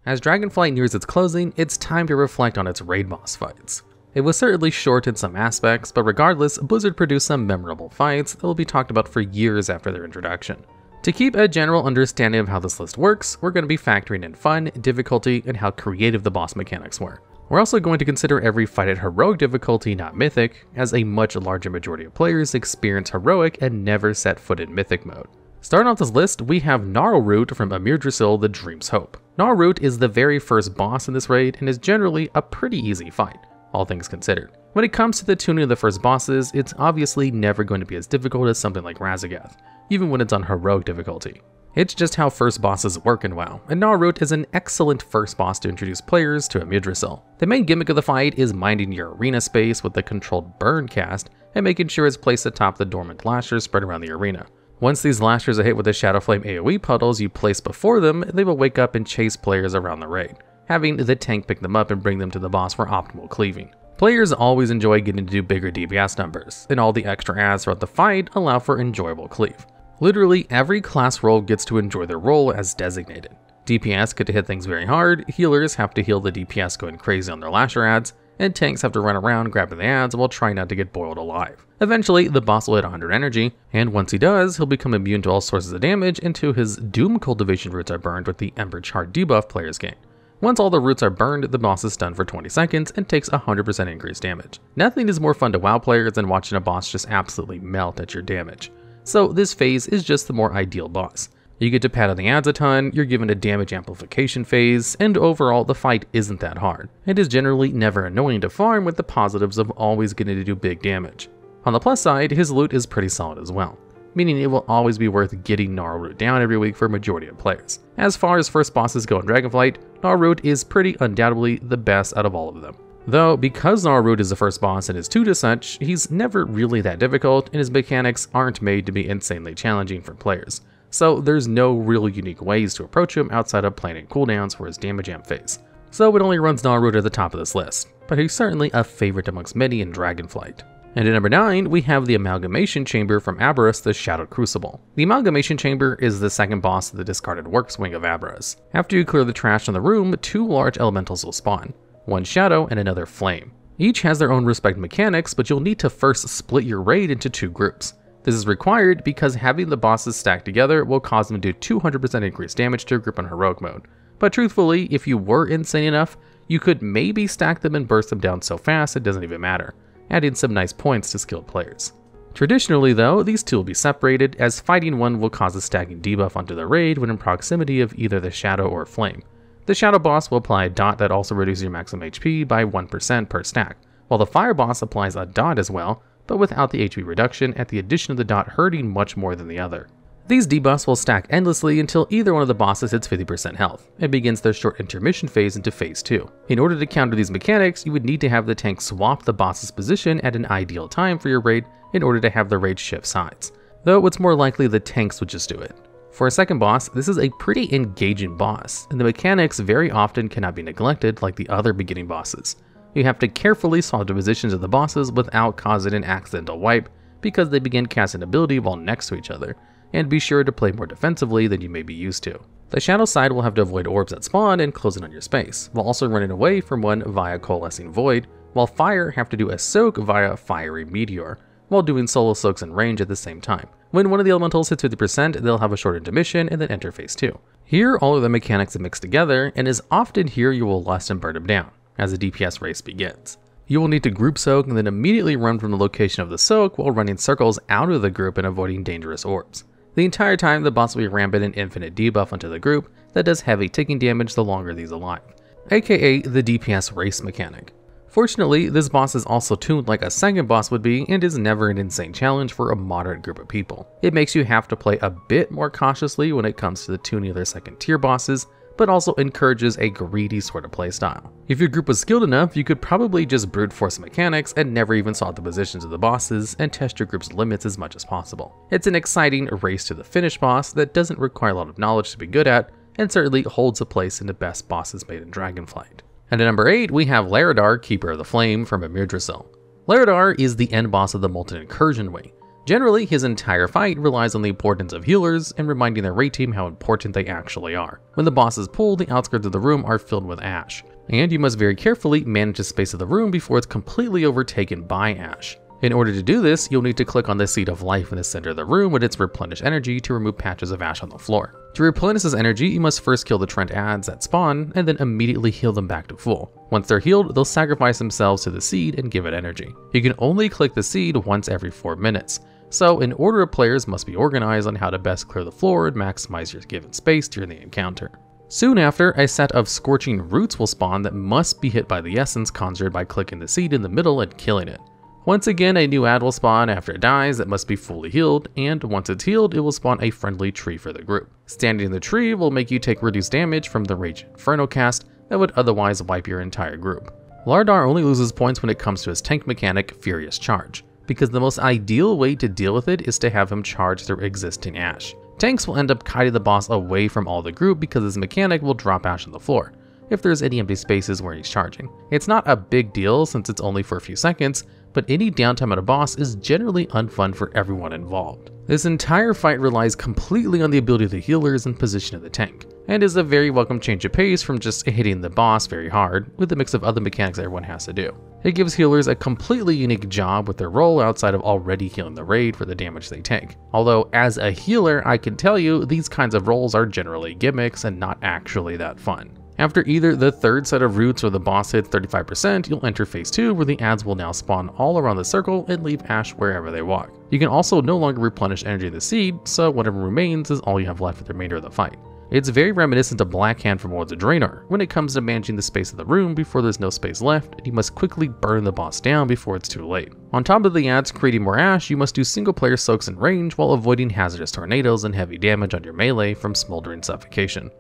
As Dragonflight nears its closing, it's time to reflect on its raid boss fights. It was certainly short in some aspects, but regardless, Blizzard produced some memorable fights that will be talked about for years after their introduction. To keep a general understanding of how this list works, we're going to be factoring in fun, difficulty, and how creative the boss mechanics were. We're also going to consider every fight at heroic difficulty, not mythic, as a much larger majority of players experience heroic and never set foot in mythic mode. Starting off this list, we have Gnarlroot from Amirdrasil, the Dream's Hope. Gnarlroot is the very first boss in this raid and is generally a pretty easy fight, all things considered. When it comes to the tuning of the first bosses, it's obviously never going to be as difficult as something like Raszageth, even when it's on heroic difficulty. It's just how first bosses work in WoW, and Gnarlroot is an excellent first boss to introduce players to Amirdrasil. The main gimmick of the fight is minding your arena space with the controlled burn cast and making sure it's placed atop the dormant lashers spread around the arena. Once these lashers are hit with the Shadow Flame AoE puddles you place before them, they will wake up and chase players around the raid, having the tank pick them up and bring them to the boss for optimal cleaving. Players always enjoy getting to do bigger DPS numbers, and all the extra adds throughout the fight allow for enjoyable cleave. Literally every class role gets to enjoy their role as designated. DPS get to hit things very hard, healers have to heal the DPS going crazy on their lasher adds, and tanks have to run around grabbing the adds while trying not to get boiled alive. Eventually, the boss will hit 100 energy, and once he does, he'll become immune to all sources of damage until his Doom cultivation roots are burned with the Ember Chart debuff players gain. Once all the roots are burned, the boss is stunned for 20 seconds and takes 100% increased damage. Nothing is more fun to WoW players than watching a boss just absolutely melt at your damage. So this phase is just the more ideal boss. You get to pad on the adds a ton, you're given a damage amplification phase, and overall the fight isn't that hard. It is generally never annoying to farm with the positives of always getting to do big damage. On the plus side, his loot is pretty solid as well, meaning it will always be worth getting Gnarlroot down every week for a majority of players. As far as first bosses go in Dragonflight, Gnarlroot is pretty undoubtedly the best out of all of them. Though, because Gnarlroot is the first boss and is tuned as such, he's never really that difficult and his mechanics aren't made to be insanely challenging for players. So there's no real unique ways to approach him outside of planning cooldowns for his damage amp phase. So it only runs Gnarlroot at the top of this list, but he's certainly a favorite amongst many in Dragonflight. And at number 9, we have the Amalgamation Chamber from Aberrus, the Shadowed Crucible. The Amalgamation Chamber is the second boss of the discarded Works wing of Aberrus. After you clear the trash in the room, 2 large elementals will spawn, one Shadow and another Flame. Each has their own respective mechanics, but you'll need to first split your raid into 2 groups. This is required because having the bosses stacked together will cause them to do 200% increased damage to a group on heroic mode. But truthfully, if you were insane enough, you could maybe stack them and burst them down so fast it doesn't even matter, adding some nice points to skilled players. Traditionally though, these 2 will be separated, as fighting one will cause a stacking debuff onto the raid when in proximity of either the Shadow or Flame. The Shadow boss will apply a dot that also reduces your maximum HP by 1% per stack, while the Fire boss applies a dot as well, but without the HP reduction at the addition of the dot hurting much more than the other. These debuffs will stack endlessly until either one of the bosses hits 50% health, and begins their short intermission phase into phase 2. In order to counter these mechanics, you would need to have the tank swap the boss's position at an ideal time for your raid in order to have the raid shift sides, though it's more likely the tanks would just do it. For a second boss, this is a pretty engaging boss, and the mechanics very often cannot be neglected like the other beginning bosses. You have to carefully swap the positions of the bosses without causing an accidental wipe, because they begin casting ability while next to each other, and be sure to play more defensively than you may be used to. The Shadow side will have to avoid orbs that spawn and closing on your space, while also running away from one via Coalescing Void, while Fire have to do a soak via Fiery Meteor, while doing solo soaks in range at the same time. When one of the elementals hits 50%, they'll have a short intermission and then enter phase 2. Here, all of the mechanics are mixed together, and is often here you will lust and burn them down as the DPS race begins. You will need to group soak and then immediately run from the location of the soak while running circles out of the group and avoiding dangerous orbs. The entire time, the boss will be rampant an infinite debuff onto the group that does heavy ticking damage the longer these alive, aka the DPS race mechanic. Fortunately, this boss is also tuned like a second boss would be and is never an insane challenge for a moderate group of people. It makes you have to play a bit more cautiously when it comes to the tuning of their second tier bosses, but also encourages a greedy sort of playstyle. If your group was skilled enough, you could probably just brute force mechanics and never even swap the positions of the bosses and test your group's limits as much as possible. It's an exciting race to the finish boss that doesn't require a lot of knowledge to be good at, and certainly holds a place in the best bosses made in Dragonflight. And at number 8, we have Larodar, Keeper of the Flame from Amirdrasil. Larodar is the end boss of the Molten Incursion wing. Generally, his entire fight relies on the importance of healers and reminding their raid team how important they actually are. When the boss is pulled, the outskirts of the room are filled with ash, and you must very carefully manage the space of the room before it's completely overtaken by ash. In order to do this, you'll need to click on the Seed of Life in the center of the room with its replenish energy to remove patches of ash on the floor. To replenish this energy, you must first kill the Trent ads that spawn, and then immediately heal them back to full. Once they're healed, they'll sacrifice themselves to the seed and give it energy. You can only click the seed once every 4 minutes. So an order of players must be organized on how to best clear the floor and maximize your given space during the encounter. Soon after, a set of scorching roots will spawn that must be hit by the essence conjured by clicking the seed in the middle and killing it. Once again, a new ad will spawn after it dies that must be fully healed, and once it's healed, it will spawn a friendly tree for the group. Standing in the tree will make you take reduced damage from the Rage Inferno cast that would otherwise wipe your entire group. Larodar only loses points when it comes to his tank mechanic, Furious Charge, because the most ideal way to deal with it is to have him charge through existing ash. Tanks will end up kiting the boss away from all the group because his mechanic will drop ash on the floor, if there's any empty spaces where he's charging. It's not a big deal since it's only for a few seconds, but any downtime at a boss is generally unfun for everyone involved. This entire fight relies completely on the ability of the healers and position of the tank, and is a very welcome change of pace from just hitting the boss very hard with a mix of other mechanics everyone has to do. It gives healers a completely unique job with their role outside of already healing the raid for the damage they take. Although as a healer, I can tell you these kinds of roles are generally gimmicks and not actually that fun. After either the third set of roots or the boss hits 35%, you'll enter phase 2 where the ads will now spawn all around the circle and leave ash wherever they walk. You can also no longer replenish energy in the seed, so whatever remains is all you have left for the remainder of the fight. It's very reminiscent of Blackhand from Worlds of Draenor when it comes to managing the space of the room before there's no space left, and you must quickly burn the boss down before it's too late. On top of the ads creating more ash, you must do single player soaks in range while avoiding hazardous tornadoes and heavy damage on your melee from smoldering suffocation.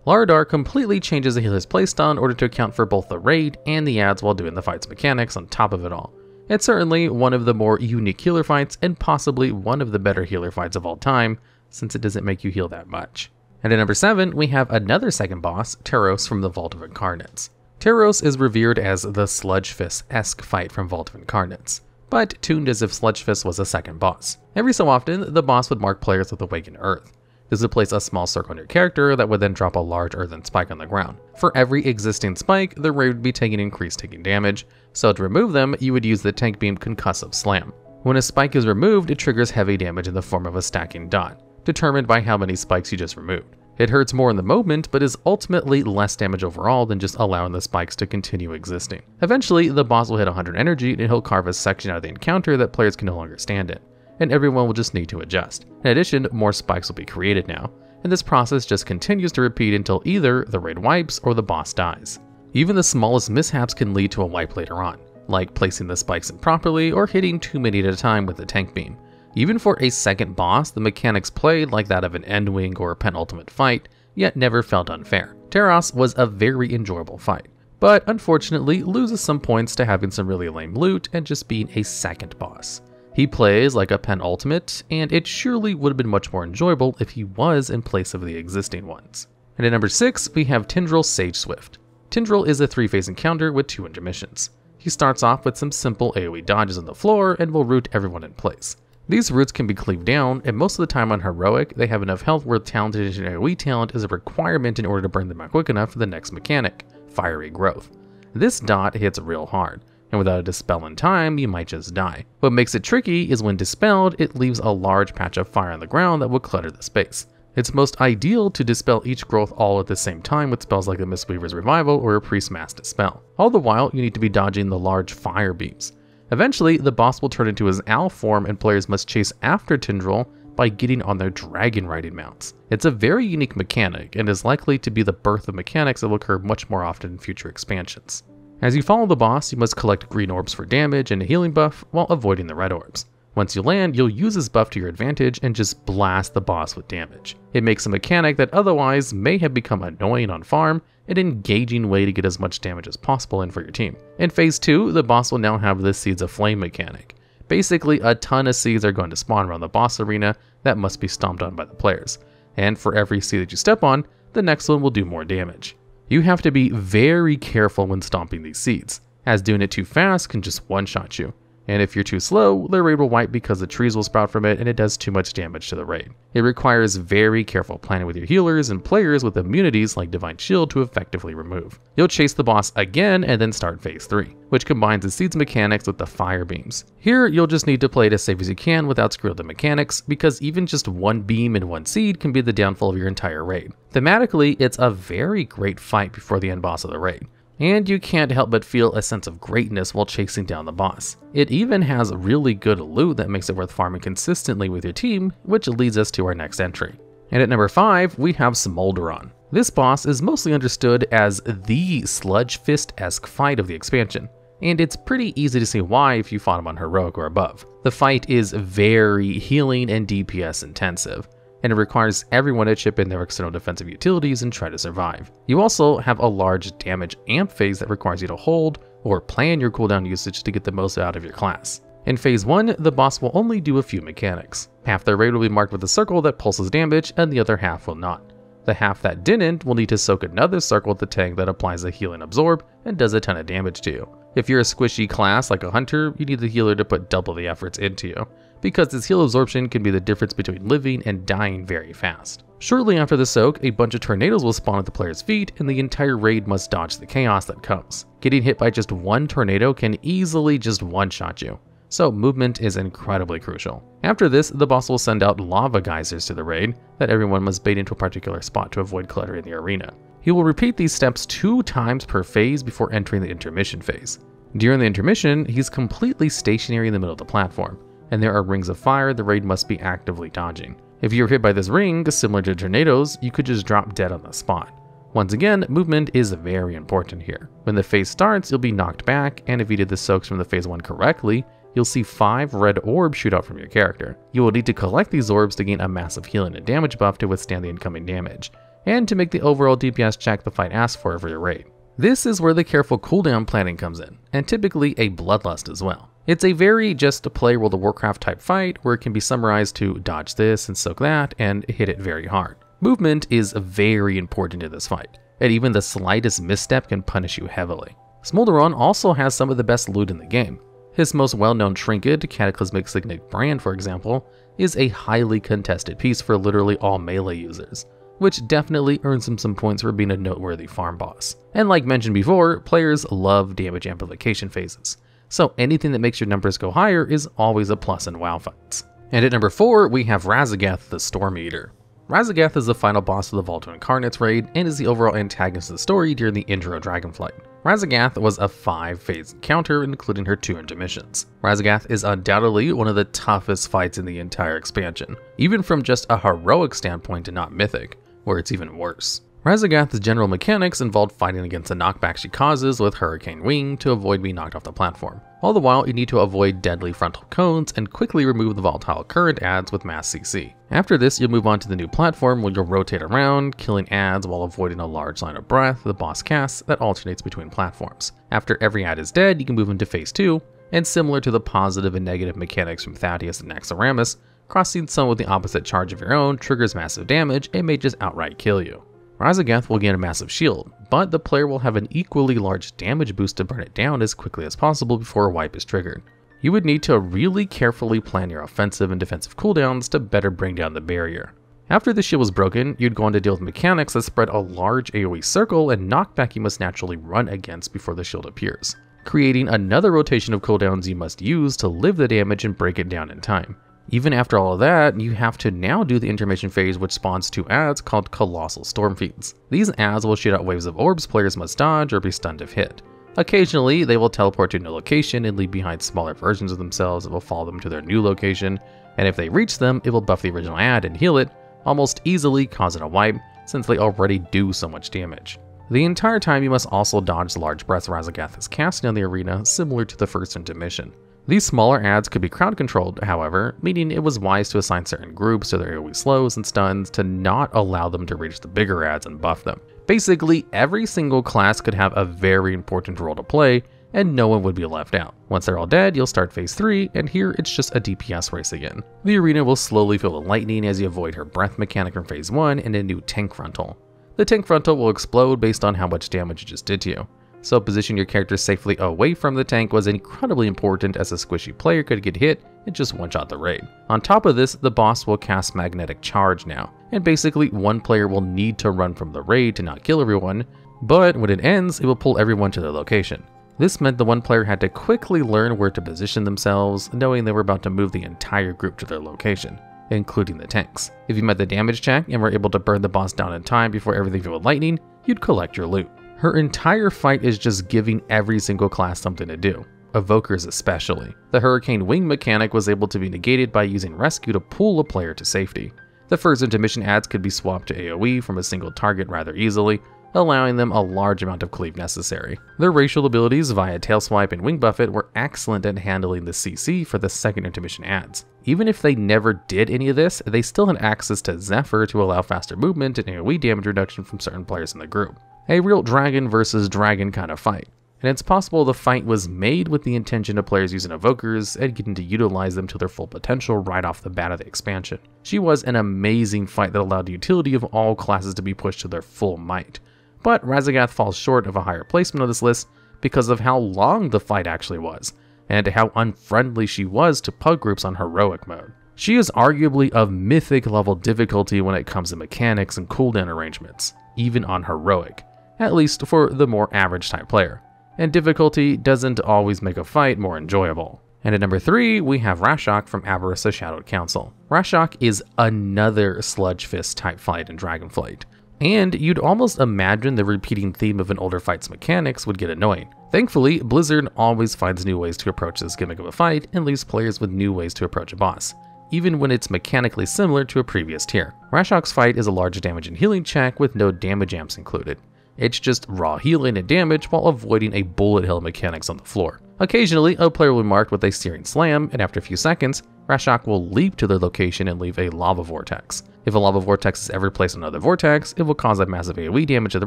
Larodar completely changes the healer's playstyle in order to account for both the raid and the ads while doing the fight's mechanics on top of it all. It's certainly one of the more unique healer fights and possibly one of the better healer fights of all time, since it doesn't make you heal that much. And at number 7, we have another second boss, Terros from the Vault of Incarnates. Terros is revered as the Sludge Fist-esque fight from Vault of Incarnates, but tuned as if Sludge Fist was a second boss. Every so often, the boss would mark players with Awakened Earth. This would place a small circle on your character that would then drop a large earthen spike on the ground. For every existing spike, the raid would be taking increased taking damage, so to remove them, you would use the Tank Beam Concussive Slam. When a spike is removed, it triggers heavy damage in the form of a stacking dot, determined by how many spikes you just removed. It hurts more in the moment, but is ultimately less damage overall than just allowing the spikes to continue existing. Eventually, the boss will hit 100 energy and he'll carve a section out of the encounter that players can no longer stand in, and everyone will just need to adjust. In addition, more spikes will be created now, and this process just continues to repeat until either the raid wipes or the boss dies. Even the smallest mishaps can lead to a wipe later on, like placing the spikes improperly or hitting too many at a time with the tank beam. Even for a second boss, the mechanics played like that of an Endwing or a penultimate fight, yet never felt unfair. Terros was a very enjoyable fight, but unfortunately loses some points to having some really lame loot and just being a second boss. He plays like a penultimate, and it surely would have been much more enjoyable if he was in place of the existing ones. And at number 6, we have Tindral Sage Swift. Tindral is a 3-phase encounter with 2 intermissions. He starts off with some simple AoE dodges on the floor and will root everyone in place. These roots can be cleaved down, and most of the time on Heroic, they have enough health where talented AoE talent is a requirement in order to burn them out quick enough for the next mechanic, Fiery Growth. This dot hits real hard, and without a dispel in time, you might just die. What makes it tricky is when dispelled, it leaves a large patch of fire on the ground that will clutter the space. It's most ideal to dispel each growth all at the same time with spells like the Mistweaver's Revival or a Priest's Mass Dispel. All the while, you need to be dodging the large fire beams. Eventually, the boss will turn into his owl form and players must chase after Tindral by getting on their dragon riding mounts. It's a very unique mechanic and is likely to be the birth of mechanics that will occur much more often in future expansions. As you follow the boss, you must collect green orbs for damage and a healing buff while avoiding the red orbs. Once you land, you'll use this buff to your advantage and just blast the boss with damage. It makes a mechanic that otherwise may have become annoying on farm an engaging way to get as much damage as possible in for your team. In phase 2, the boss will now have the Seeds of Flame mechanic. Basically, a ton of seeds are going to spawn around the boss arena that must be stomped on by the players. And for every seed that you step on, the next one will do more damage. You have to be very careful when stomping these seeds, as doing it too fast can just one-shot you. And if you're too slow, the raid will wipe because the trees will sprout from it and it does too much damage to the raid. It requires very careful planning with your healers and players with immunities like Divine Shield to effectively remove. You'll chase the boss again and then start phase 3, which combines the seed's mechanics with the fire beams. Here, you'll just need to play it as safe as you can without screwing up the mechanics, because even just one beam and one seed can be the downfall of your entire raid. Thematically, it's a very great fight before the end boss of the raid, and you can't help but feel a sense of greatness while chasing down the boss. It even has really good loot that makes it worth farming consistently with your team, which leads us to our next entry. And at number 5, we have Smolderon. This boss is mostly understood as the Sludge Fist-esque fight of the expansion, and it's pretty easy to see why if you fought him on Heroic or above. The fight is very healing and DPS intensive, and it requires everyone to chip in their external defensive utilities and try to survive. You also have a large damage amp phase that requires you to hold or plan your cooldown usage to get the most out of your class. In phase 1, the boss will only do a few mechanics. Half the raid will be marked with a circle that pulses damage, and the other half will not. The half that didn't will need to soak another circle with the tank that applies a heal and absorb and does a ton of damage to you. If you're a squishy class like a hunter, you need the healer to put double the efforts into you, because this heal absorption can be the difference between living and dying very fast. Shortly after the soak, a bunch of tornadoes will spawn at the player's feet, and the entire raid must dodge the chaos that comes. Getting hit by just one tornado can easily just one-shot you, so movement is incredibly crucial. After this, the boss will send out lava geysers to the raid that everyone must bait into a particular spot to avoid clutter in the arena. He will repeat these steps 2 times per phase before entering the intermission phase. During the intermission, he's completely stationary in the middle of the platform, and there are rings of fire the raid must be actively dodging. If you're hit by this ring, similar to tornadoes, you could just drop dead on the spot. Once again, movement is very important here. When the phase starts, you'll be knocked back, and if you did the soaks from the phase 1 correctly, you'll see 5 red orbs shoot out from your character. You will need to collect these orbs to gain a massive healing and damage buff to withstand the incoming damage, and to make the overall DPS check the fight asks for your raid. This is where the careful cooldown planning comes in, and typically a bloodlust as well. It's a very just to play World of Warcraft type fight where it can be summarized to dodge this and soak that and hit it very hard. Movement is very important in this fight, and even the slightest misstep can punish you heavily. Smolderon also has some of the best loot in the game. His most well-known trinket, Cataclysmic Signet Brand for example, is a highly contested piece for literally all melee users, which definitely earns him some points for being a noteworthy farm boss. And like mentioned before, players love damage amplification phases, so anything that makes your numbers go higher is always a plus in WoW fights. And at number 4, we have Raszageth the Storm Eater. Raszageth is the final boss of the Vault of Incarnates raid and is the overall antagonist of the story during the intro Dragonflight. Raszageth was a 5-phase encounter, including her 2 intermissions. Raszageth is undoubtedly one of the toughest fights in the entire expansion, even from just a heroic standpoint and not mythic, where it's even worse. Raszageth's general mechanics involved fighting against the knockback she causes with Hurricane Wing to avoid being knocked off the platform. All the while, you need to avoid deadly frontal cones and quickly remove the volatile current adds with mass CC. After this, you'll move on to the new platform where you'll rotate around, killing adds while avoiding a large line of breath the boss casts that alternates between platforms. After every add is dead, you can move into phase 2, and similar to the positive and negative mechanics from Thaddeus and Naxxramas, crossing some with the opposite charge of your own triggers massive damage and may just outright kill you. Raszageth will gain a massive shield, but the player will have an equally large damage boost to burn it down as quickly as possible before a wipe is triggered. You would need to really carefully plan your offensive and defensive cooldowns to better bring down the barrier. After the shield was broken, you'd go on to deal with mechanics that spread a large AoE circle and knockback you must naturally run against before the shield appears, creating another rotation of cooldowns you must use to live the damage and break it down in time. Even after all of that, you have to now do the intermission phase, which spawns 2 adds called Colossal Stormfiends. These adds will shoot out waves of orbs players must dodge or be stunned if hit. Occasionally, they will teleport to a new location and leave behind smaller versions of themselves that will follow them to their new location, and if they reach them, it will buff the original add and heal it, almost easily causing a wipe, since they already do so much damage. The entire time you must also dodge the large breaths Raszageth is casting on the arena, similar to the first intermission. These smaller adds could be crowd controlled, however, meaning it was wise to assign certain groups to their AoE slows and stuns to not allow them to reach the bigger adds and buff them. Basically, every single class could have a very important role to play, and no one would be left out. Once they're all dead, you'll start phase 3, and here it's just a DPS race again. The arena will slowly fill with lightning as you avoid her breath mechanic from phase 1 and a new tank frontal. The tank frontal will explode based on how much damage it just did to you. so positioning your character safely away from the tank was incredibly important, as a squishy player could get hit and just one-shot the raid. On top of this, the boss will cast Magnetic Charge now, and basically one player will need to run from the raid to not kill everyone, but when it ends, it will pull everyone to their location. This meant the one player had to quickly learn where to position themselves, knowing they were about to move the entire group to their location, including the tanks. If you met the damage check and were able to burn the boss down in time before everything fell with lightning, you'd collect your loot. Her entire fight is just giving every single class something to do, Evokers especially. The Hurricane Wing mechanic was able to be negated by using Rescue to pull a player to safety. The first intermission adds could be swapped to AoE from a single target rather easily, allowing them a large amount of cleave necessary. Their racial abilities via Tailswipe and Wing Buffet were excellent at handling the CC for the second intermission adds. Even if they never did any of this, they still had access to Zephyr to allow faster movement and AoE damage reduction from certain players in the group. A real dragon versus dragon kind of fight. And it's possible the fight was made with the intention of players using Evokers and getting to utilize them to their full potential right off the bat of the expansion. She was an amazing fight that allowed the utility of all classes to be pushed to their full might. But Raszageth falls short of a higher placement on this list because of how long the fight actually was, and how unfriendly she was to pug groups on heroic mode. She is arguably of mythic level difficulty when it comes to mechanics and cooldown arrangements, even on heroic, at least for the more average type player. And difficulty doesn't always make a fight more enjoyable. And at number 3, we have Rashok from Avarice: A Shadowed Council. Rashok is another Sludge Fist type fight in Dragonflight, and you'd almost imagine the repeating theme of an older fight's mechanics would get annoying. Thankfully, Blizzard always finds new ways to approach this gimmick of a fight and leaves players with new ways to approach a boss, even when it's mechanically similar to a previous tier. Rashok's fight is a large damage and healing check with no damage amps included. It's just raw healing and damage while avoiding a bullet hell mechanics on the floor. Occasionally, a player will be marked with a Searing Slam, and after a few seconds, Rashok will leap to their location and leave a lava vortex. If a lava vortex is ever placed on another vortex, it will cause a massive AoE damage to the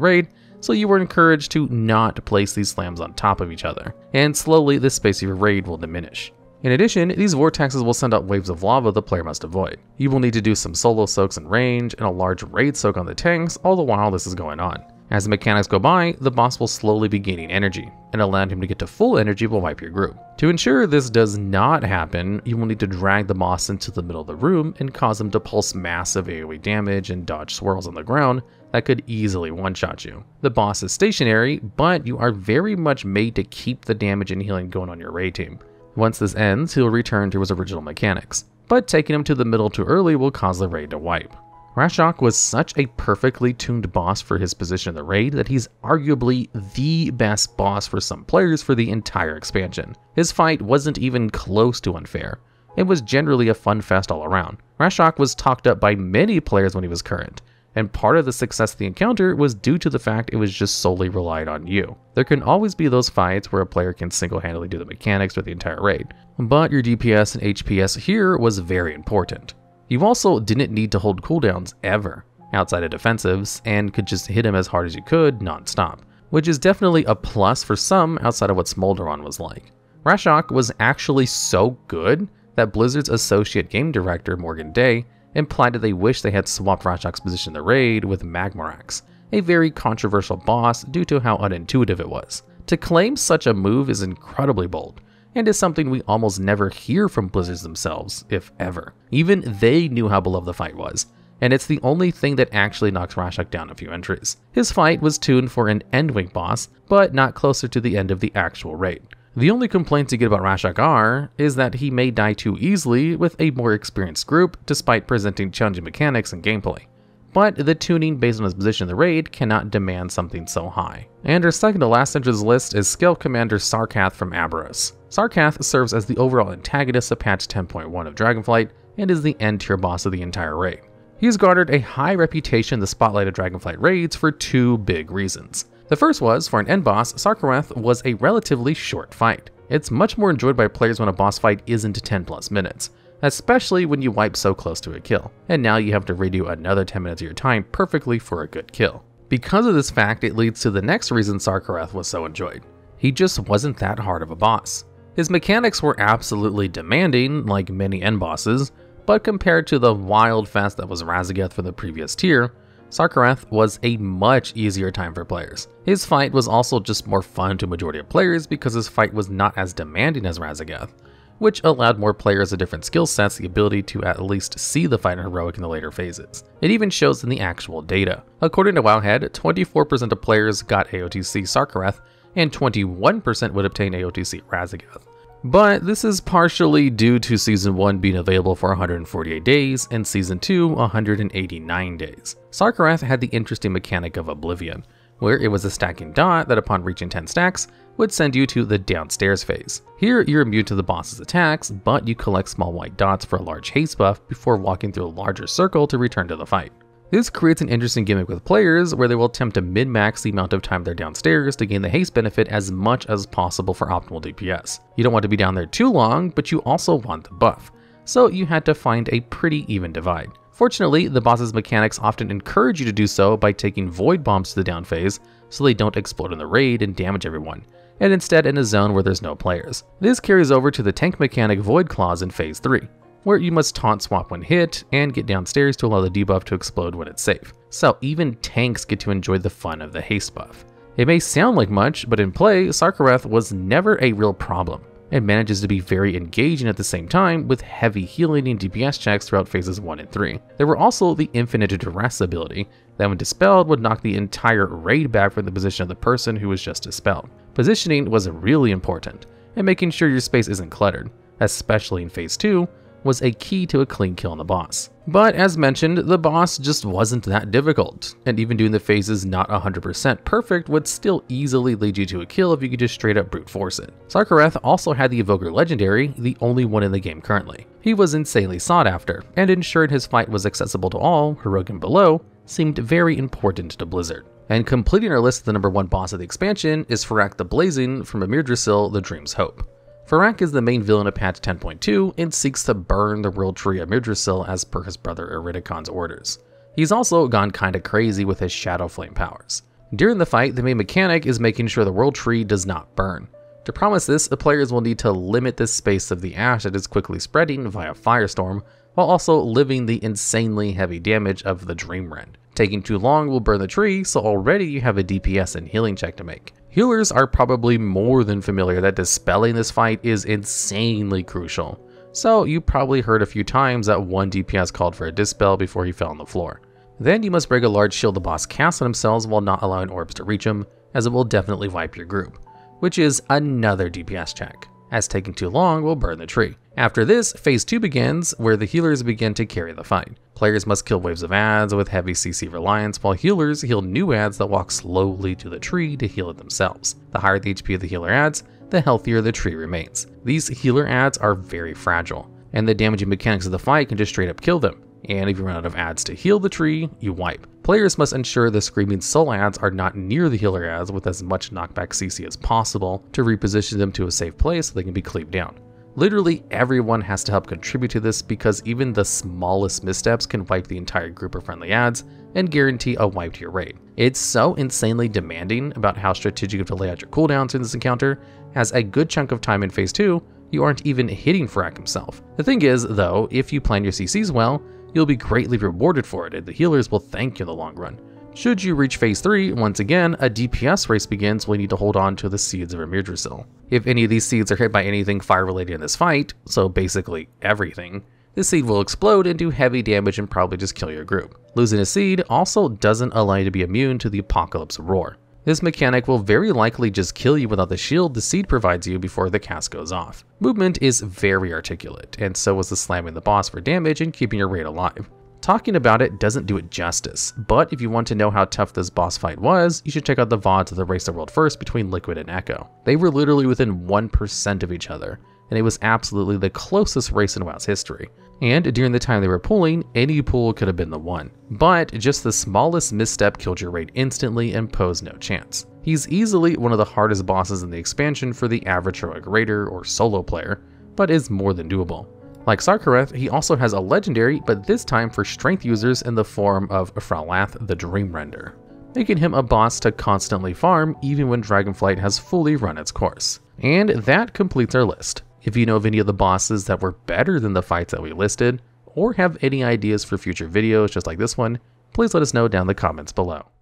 raid, so you were encouraged to not place these slams on top of each other, and slowly the space of your raid will diminish. In addition, these vortexes will send out waves of lava the player must avoid. You will need to do some solo soaks in range and a large raid soak on the tanks all the while this is going on. As the mechanics go by, the boss will slowly be gaining energy, and allowing him to get to full energy will wipe your group. To ensure this does not happen, you will need to drag the boss into the middle of the room and cause him to pulse massive AoE damage and dodge swirls on the ground that could easily one-shot you. The boss is stationary, but you are very much made to keep the damage and healing going on your raid team. Once this ends, he'll return to his original mechanics, but taking him to the middle too early will cause the raid to wipe. Rashok was such a perfectly tuned boss for his position in the raid that he's arguably the best boss for some players for the entire expansion. His fight wasn't even close to unfair. It was generally a fun fest all around. Rashok was talked up by many players when he was current, and part of the success of the encounter was due to the fact it was just solely relied on you. There can always be those fights where a player can single-handedly do the mechanics for the entire raid, but your DPS and HPS here was very important. You also didn't need to hold cooldowns ever, outside of defensives, and could just hit him as hard as you could non-stop, which is definitely a plus for some outside of what Smolderon was like. Rashok was actually so good that Blizzard's associate game director, Morgan Day, implied that they wish they had swapped Rashok's position in the raid with Magmorax, a very controversial boss due to how unintuitive it was. To claim such a move is incredibly bold, and is something we almost never hear from Blizzards themselves, if ever. Even they knew how beloved the fight was, and it's the only thing that actually knocks Rashok down a few entries. His fight was tuned for an Endwing boss, but not closer to the end of the actual raid. The only complaints you get about Rashok is that he may die too easily with a more experienced group, despite presenting challenging mechanics and gameplay. But the tuning based on his position in the raid cannot demand something so high. And our second to last entry to this list is Scale Commander Sarkareth from Avarice. Sarkareth serves as the overall antagonist of patch 10.1 of Dragonflight and is the end tier boss of the entire raid. He's garnered a high reputation in the spotlight of Dragonflight raids for two big reasons. The first was, for an end boss, Sarkareth was a relatively short fight. It's much more enjoyed by players when a boss fight isn't 10 plus minutes, especially when you wipe so close to a kill, and now you have to redo another 10 minutes of your time perfectly for a good kill. Because of this fact, it leads to the next reason Sarkareth was so enjoyed. He just wasn't that hard of a boss. His mechanics were absolutely demanding, like many end bosses, but compared to the wild fest that was Raszageth for the previous tier, Sarkareth was a much easier time for players. His fight was also just more fun to a majority of players because his fight was not as demanding as Raszageth, which allowed more players of different skill sets the ability to at least see the fight in heroic in the later phases. It even shows in the actual data. According to Wowhead, 24% of players got AOTC Sarkareth, and 21% would obtain AOTC Raszageth. But this is partially due to Season 1 being available for 148 days and Season 2 189 days. Sarkareth had the interesting mechanic of Oblivion, where it was a stacking dot that upon reaching 10 stacks would send you to the downstairs phase. Here you're immune to the boss's attacks, but you collect small white dots for a large haste buff before walking through a larger circle to return to the fight. This creates an interesting gimmick with players where they will attempt to min-max the amount of time they're downstairs to gain the haste benefit as much as possible for optimal DPS. You don't want to be down there too long, but you also want the buff, so you had to find a pretty even divide. Fortunately, the boss's mechanics often encourage you to do so by taking void bombs to the down phase so they don't explode in the raid and damage everyone, and instead in a zone where there's no players. This carries over to the tank mechanic Void Claws in Phase 3, where you must taunt swap when hit and get downstairs to allow the debuff to explode when it's safe. So even tanks get to enjoy the fun of the haste buff. It may sound like much, but in play, Sarkareth was never a real problem, and manages to be very engaging at the same time with heavy healing and DPS checks throughout phases 1 and 3. There were also the Infinite Duress ability, that when dispelled would knock the entire raid back from the position of the person who was just dispelled. Positioning was really important, and making sure your space isn't cluttered, especially in Phase 2, was a key to a clean kill on the boss. But as mentioned, the boss just wasn't that difficult, and even doing the phases not 100% perfect would still easily lead you to a kill if you could just straight up brute force it. Sarkareth also had the Evoker Legendary, the only one in the game currently. He was insanely sought after, and ensured his fight was accessible to all, heroic and below, seemed very important to Blizzard. And completing our list of the number 1 boss of the expansion is Fyrakk the Blazing from Yggdrasil, the Dream's Hope. Fyrakk is the main villain of patch 10.2 and seeks to burn the world tree of Yggdrasil as per his brother Eridicon's orders. He's also gone kinda crazy with his Shadow Flame powers. During the fight, the main mechanic is making sure the world tree does not burn. To promise this, the players will need to limit the space of the ash that is quickly spreading via Firestorm, while also living the insanely heavy damage of the Dream Rend. Taking too long will burn the tree, so already you have a DPS and healing check to make. Healers are probably more than familiar that dispelling this fight is insanely crucial, so you probably heard a few times that one DPS called for a dispel before he fell on the floor. Then you must break a large shield the boss casts on himself while not allowing orbs to reach him, as it will definitely wipe your group, which is another DPS check, as taking too long will burn the tree. After this, Phase 2 begins, where the healers begin to carry the fight. Players must kill waves of adds with heavy CC reliance, while healers heal new adds that walk slowly to the tree to heal it themselves. The higher the HP of the healer adds, the healthier the tree remains. These healer adds are very fragile, and the damaging mechanics of the fight can just straight up kill them, and if you run out of adds to heal the tree, you wipe. Players must ensure the Screaming Soul adds are not near the healer adds with as much knockback CC as possible to reposition them to a safe place so they can be cleaved down. Literally everyone has to help contribute to this because even the smallest missteps can wipe the entire group of friendly adds and guarantee a wipe to your raid. It's so insanely demanding about how strategic you have to lay out your cooldowns in this encounter, as a good chunk of time in Phase 2, you aren't even hitting Fyrakk himself. The thing is, though, if you plan your CCs well, you'll be greatly rewarded for it and the healers will thank you in the long run. Should you reach Phase 3, once again, a DPS race begins when you need to hold on to the seeds of Yggdrasil. If any of these seeds are hit by anything fire related in this fight, so basically everything, this seed will explode and do heavy damage and probably just kill your group. Losing a seed also doesn't allow you to be immune to the Apocalypse Roar. This mechanic will very likely just kill you without the shield the seed provides you before the cast goes off. Movement is very articulate, and so is the slamming the boss for damage and keeping your raid alive. Talking about it doesn't do it justice, but if you want to know how tough this boss fight was, you should check out the VODs of the Race the World First between Liquid and Echo. They were literally within 1% of each other, and it was absolutely the closest race in WoW's history. And during the time they were pulling, any pull could have been the one. But just the smallest misstep killed your raid instantly and posed no chance. He's easily one of the hardest bosses in the expansion for the average heroic raider or solo player, but is more than doable. Like Sarkareth, he also has a legendary, but this time for strength users in the form of Fralath the Dream Render, making him a boss to constantly farm even when Dragonflight has fully run its course. And that completes our list. If you know of any of the bosses that were better than the fights that we listed, or have any ideas for future videos just like this one, Please let us know down in the comments below.